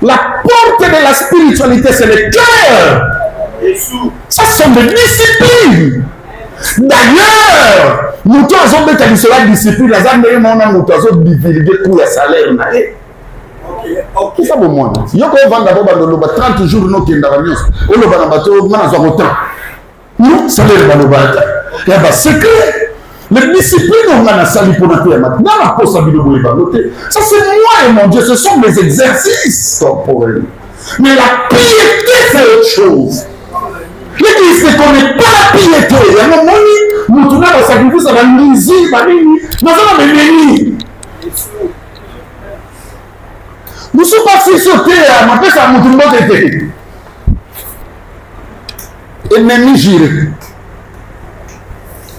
la porte de la spiritualité, c'est le cœur. Ça sont des disciplines. D'ailleurs, nous avons besoin de cela discipline. Nous avons besoin de divulguer pour le salaire. Ok, ça vaut moins. Si vous avez d'abord 30 jours, nous avons nous salaire. Il y a un secret. Les disciplines, on a sali pour notre maintenant, la possibilité de noter. Ça, c'est moi et mon Dieu, ce sont mes exercices temporels. Mais la piété, c'est autre chose. L'Église ne connaît pas la piété. Il y a un moment où nous tournons au sacrifice, ça va nous lire, nous allons venir. Nous sommes pas sautés, on appelle ça mon tournoi d'été. Ennemi géré.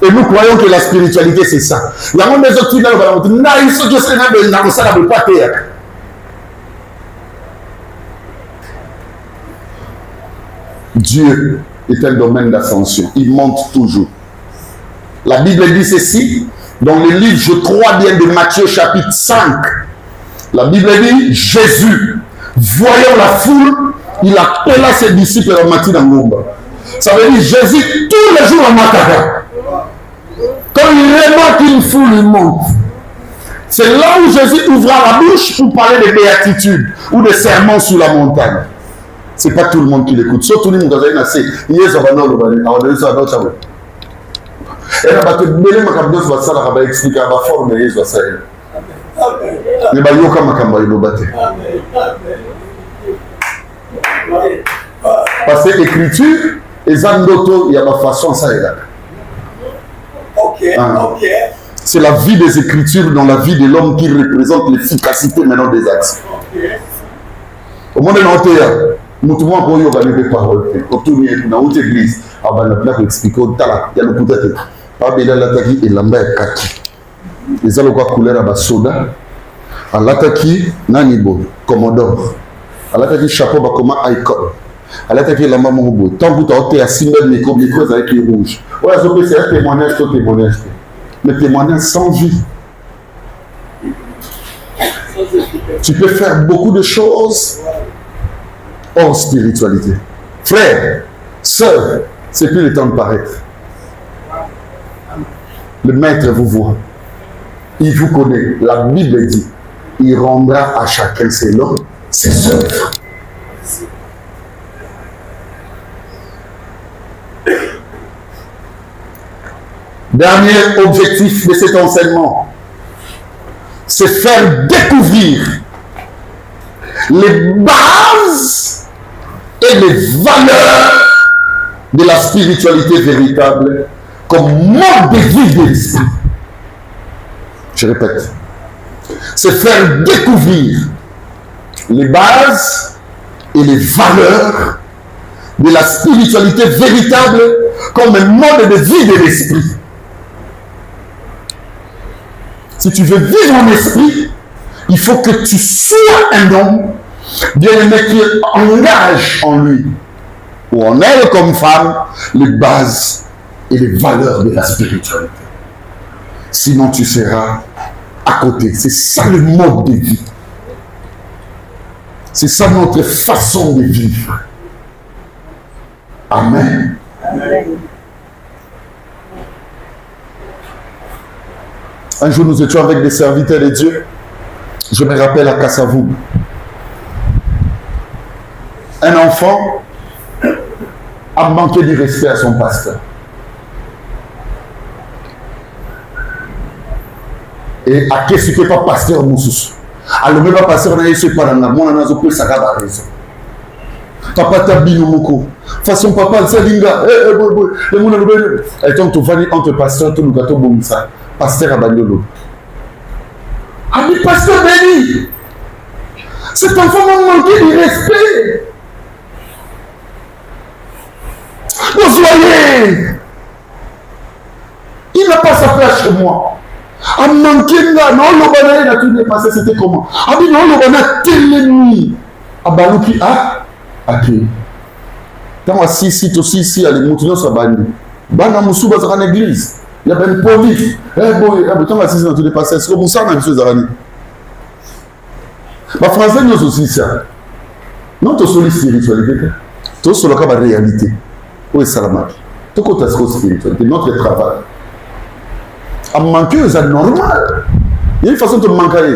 Et nous croyons que la spiritualité, c'est ça. Il y a des autres qui Dieu est un domaine d'ascension. Il monte toujours. La Bible dit ceci, dans le livre, je crois bien, de Matthieu chapitre 5. La Bible dit, Jésus, voyant la foule, il appela ses disciples à Matthieu d'Angomba. Ça veut dire Jésus, tous les jours en Matara. Quand il remarque une foule, il monte. C'est là où Jésus ouvra la bouche pour parler de béatitude ou de sermons sur la montagne. Ce n'est pas tout le monde qui l'écoute. Surtout les gens qui ont assez. Il y a des gens qui ont assez. Et là, tu peux expliquer la forme de Jésus. Mais il y a parce que l'écriture, les andoto, il y a ma façon, ça est là. C'est la vie des Écritures dans la vie de l'homme qui représente l'efficacité maintenant des actes. Au monde de l'Antérieur, nous trouvons encore des paroles. Autour de notre église, on a expliqué il y a le peut-être. Pas bien l'attaque et l'ambert kaki. Les allocs couleur à soda. À l'attaque, Nanibo, Commodore. À l'attaque, chapeau, comment icon. Elle a attaqué la maman au bout. Tant que tu as 6 mètres, micro avec les rouges. Ouais, c'est un témoignage, c'est un témoignage. Mais témoignage sans vie. Tu peux faire beaucoup de choses hors spiritualité. Frère, sœur, c'est plus le temps de paraître. Le maître vous voit. Il vous connaît. La Bible dit, il rendra à chacun selon ses œuvres. Dernier objectif de cet enseignement, c'est faire découvrir les bases et les valeurs de la spiritualité véritable comme mode de vie de l'esprit. Je répète, c'est faire découvrir les bases et les valeurs de la spiritualité véritable comme un mode de vie de l'esprit. Si tu veux vivre en esprit, il faut que tu sois un homme bien-aimé qui engage en lui, ou en elle comme femme, les bases et les valeurs de la spiritualité. Sinon, tu seras à côté. C'est ça le mode de vie. C'est ça notre façon de vivre. Amen. Amen. Un jour, nous étions avec des serviteurs de Dieu. Je me rappelle à Kassavou. Un enfant a manqué de respect à son pasteur. Et à qui ce n'est pas pasteur Moussous. Alors, même pas pasteur, on a essayé par un amour, on a essayé ça à raison. Papa Tabino Moko. Façon papa, c'est linga. Et donc, tu vas entre pasteur, tu nous gâteaux bon ça. Pasteur Abandolo. Ah, mais pasteur béni. Cet enfant m'a manqué de respect. Vous voyez, il n'a pas sa place chez moi. Ah, manqué là, non, le bonheur, il a tout dépassé, c'était comment? Ah, mais non, le bonheur, telle nuit. Ah, Balouki, ah, ok. Tant à si, à l'émotion, ça va aller. Bana Moussou, ça va en église. Il y a une police. Eh bon, tant à si, dans tout dépassé. Est-ce que vous savez, M. Zarani? Ma français, nous aussi, ça. Non, tu as spiritualité. Tu as la réalité. Oui, salamaki. Tu as la spiritualité. Notre travail. À manquer, c'est normal. Il y a une façon de manquer.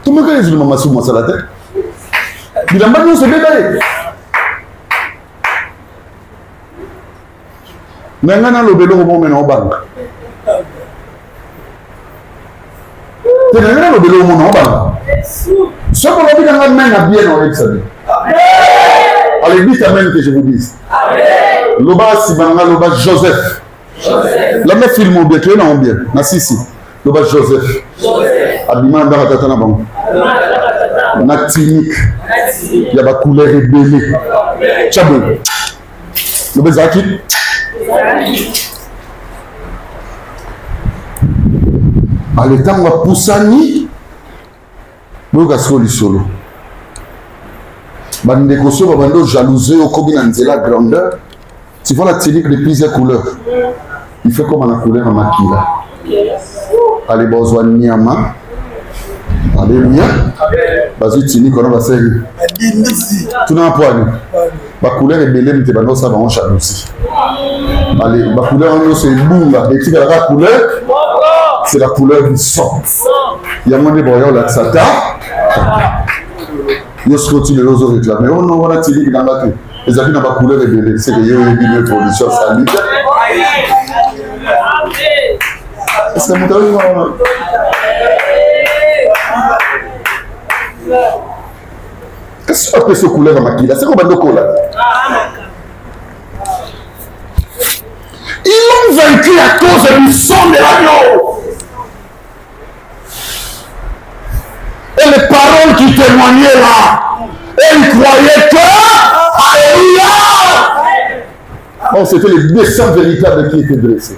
Tu manques les gens, maman, sur moi, ça la tête. Il a mal se dégager. Mais maintenant, le vélo, on met en banque. Tu n'as rien le vélo, on met en banque. Ce qu'on a dit dans la main, a bien avec ça. Allez, dites amen que je vous dise. Loba Sibanga, Loba Joseph. La même film au bien, tu es là en bien. Nassisi. Loba Joseph. Abima Ndaratata na banque. Natinique. Il y a des couleurs ébélées. Tchabé. Loba Zaki. Allez, tant qu'on va pousser, nous allons le solo. Bande koso babando jalousie au combien de la grandeur. Tu vois la technique de plusieurs couleurs. Il fait comme la couleur en makila. Allez, besoin niama. Alléluia. Vas-y, technique on va faire. Tu n'as pas de. La couleur est belle, mais tu vas nous savoir en jalousie. Allez, la couleur c'est bunga. Et tu verras la couleur. C'est la couleur du sang. Il y a moins de voyants là, ça t'a. Nous continuons les autres réclamer. Oh non, on a tiré dans la tête. Les amis n'ont pas couleur et belé. C'est que y a eu une production salut. Est-ce que vous avez qu'est-ce que tu appelles ce couleur à maquilla? C'est comme un cola. Ils l'ont vaincu à cause du sang de l'agneau. Et les paroles qui témoignaient là, elles croyaient que, alléluia! Oh, c'était les desseins véritables qui étaient dressés.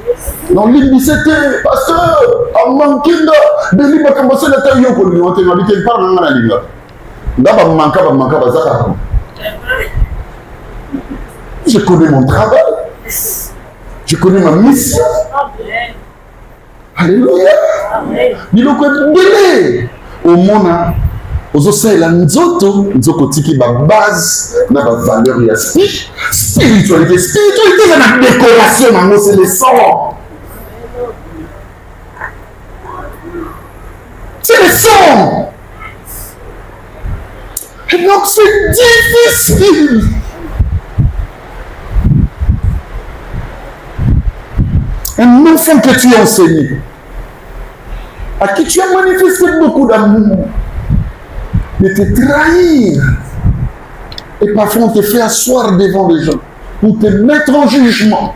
Non, l'île c'était, pasteur, en manquant de l'île, il a commencé à être yo pour lui, on t'a dit qu'il parle dans la ligne. D'abord, manquer, bazaka. Je connais mon travail. Je connais ma mission. Alléluia. Biloko ebele. Au monde, aux osaïla nzoto, nzoko tiki ba base, na ba valeur ya spiritualité. Spiritualité, c'est la décoration, c'est le sang. C'est le sang. Et donc c'est difficile. Un enfant que tu as enseigné, à qui tu as manifesté beaucoup d'amour, de te trahir. Et parfois on te fait asseoir devant les gens pour te mettre en jugement.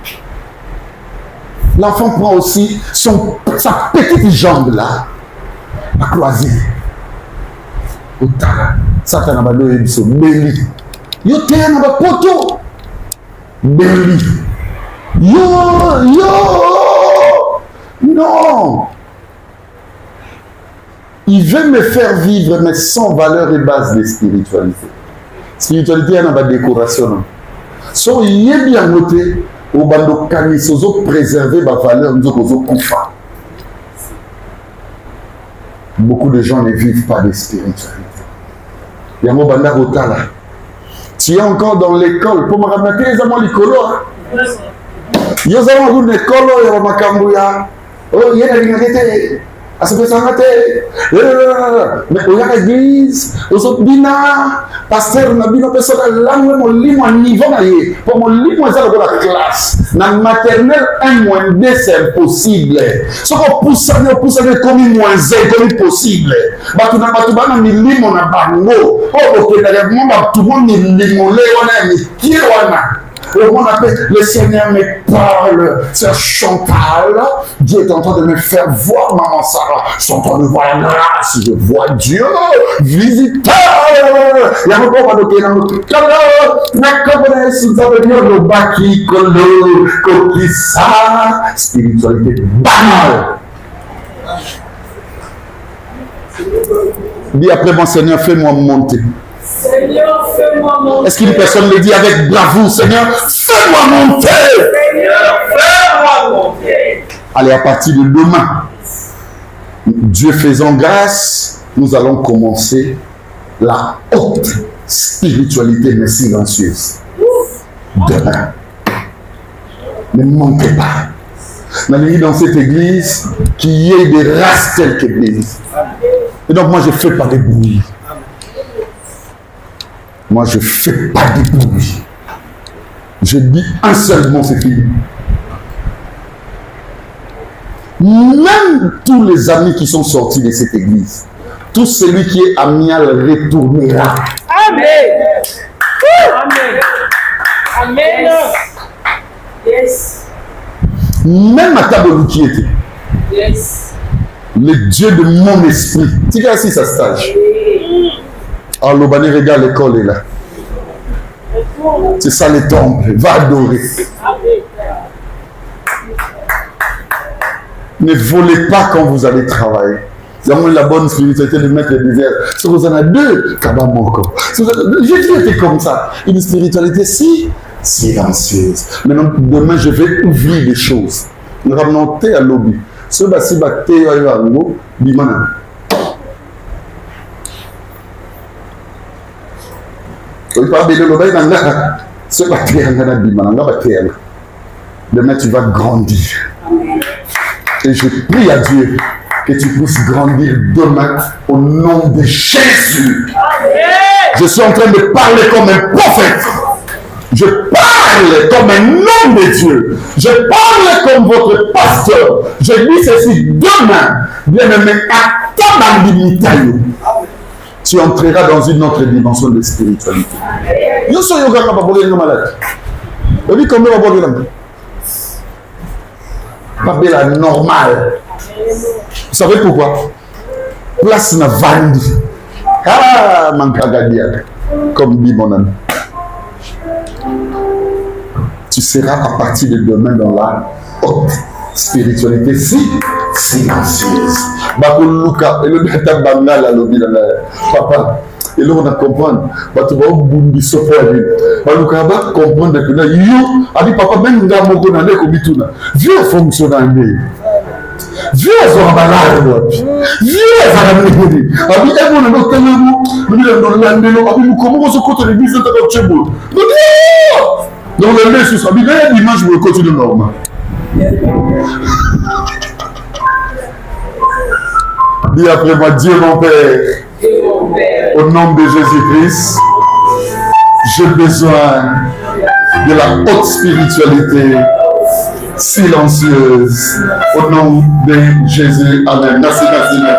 L'enfant prend aussi sa petite jambe là, à croiser. Otala, Satan va donner son belly. Yo te na ba poto. Belly. Yo. Non. Il veut me faire vivre, mais sans valeur et base de spiritualité. Spiritualité, il y a une décoration. So, il y a bien noté, au bando canis, aux préserver ma valeur, nous aux confins. Beaucoup de gens ne vivent pas de spiritualité. Il y a un banda rotala. Tu es encore dans l'école, pour me ramener les amants l'école. Il y a une école, il y a un cambuya. Oh, il y a une réalité. À ce que ça a été. Mais il y a l'église, aux autres bina, pasteur, n'a bina personne, là, mon livre, mon niveau, pour mon livre, moi, c'est la classe. Dans le maternel, 1-2, c'est impossible. Ce qu'on pousse comme moins zéro, comme possible. Bah, tout le monde a mis livre, on a bango. Oh, ok, d'ailleurs, tout le monde est limolé, on a mis qui on a. On appelle, le Seigneur me parle, c'est Chantal. Dieu est en train de me faire voir, maman Sarah. Je suis en train de voir la grâce, je vois Dieu, visiteur. Il y a encore pas de mais comme si ça veut dire le baki, ça, spiritualité banale. Dis après mon Seigneur, fais-moi monter. Seigneur, fais-moi monter. Est-ce qu'une personne le dit avec bravoure, Seigneur, fais-moi monter. Seigneur, fais-moi monter. Allez, à partir de demain, Dieu faisant grâce, nous allons commencer la haute spiritualité, mais silencieuse. Demain. Ne manquez pas. Dans cette église, qu'il y ait des races telles qu'église. Et donc, moi, je ne fais pas de bruit. Moi, je ne fais pas de bruit. Je dis un seul mot, c'est fini. Même tous les amis qui sont sortis de cette église, tout celui qui est amial retournera. Amen. Amen. Amen. Yes. Même à table qui était. Yes. Le Dieu de mon esprit. Tu vois si ça stage. Alors, l'Obani regarde l'école est là. C'est ça le temple. Va adorer. Ne volez pas quand vous allez travailler. C'est la bonne spiritualité de mettre les désert. Si vous en avez deux, encore. Jésus était comme ça. Une spiritualité si silencieuse. Maintenant, demain, je vais ouvrir des choses. Nous ramenons thé à lobby. Ce bassi thé à l'ango, bimana. Demain, tu vas grandir. Et je prie à Dieu que tu puisses grandir demain au nom de Jésus. Je suis en train de parler comme un prophète. Je parle comme un homme de Dieu. Je parle comme votre pasteur. Je dis ceci demain. Bien-aimé, attends dans l'imitaille. Tu entreras dans une autre dimension de spiritualité. Yo so yoga ka baboge no malade. Obi comme ba baboge lam. Pas la normale. Vous savez pourquoi? Place na vandi. Ah mankagadia comme dit mon ami. Tu seras à partir de demain dans la haute spiritualité silencieuse. Bakuluka et le beta bangala lobi na papa. Et là, on a compris. Tu vas bouger ce point. Tu vas comprendre que yo, abi papa, même dans mon côté, Dieu fonctionne. Dieu est malade. Dieu est malade. Abi ebo na notelu, nous le landelo, abi nous comment on se côté l'église de Tchebo. Donc le laisse sur abi là dimanche pour continuer normal. Dis après moi Dieu mon Père. Au nom de Jésus-Christ, j'ai besoin de la haute spiritualité silencieuse. Au nom de Jésus. Amen. Merci, merci.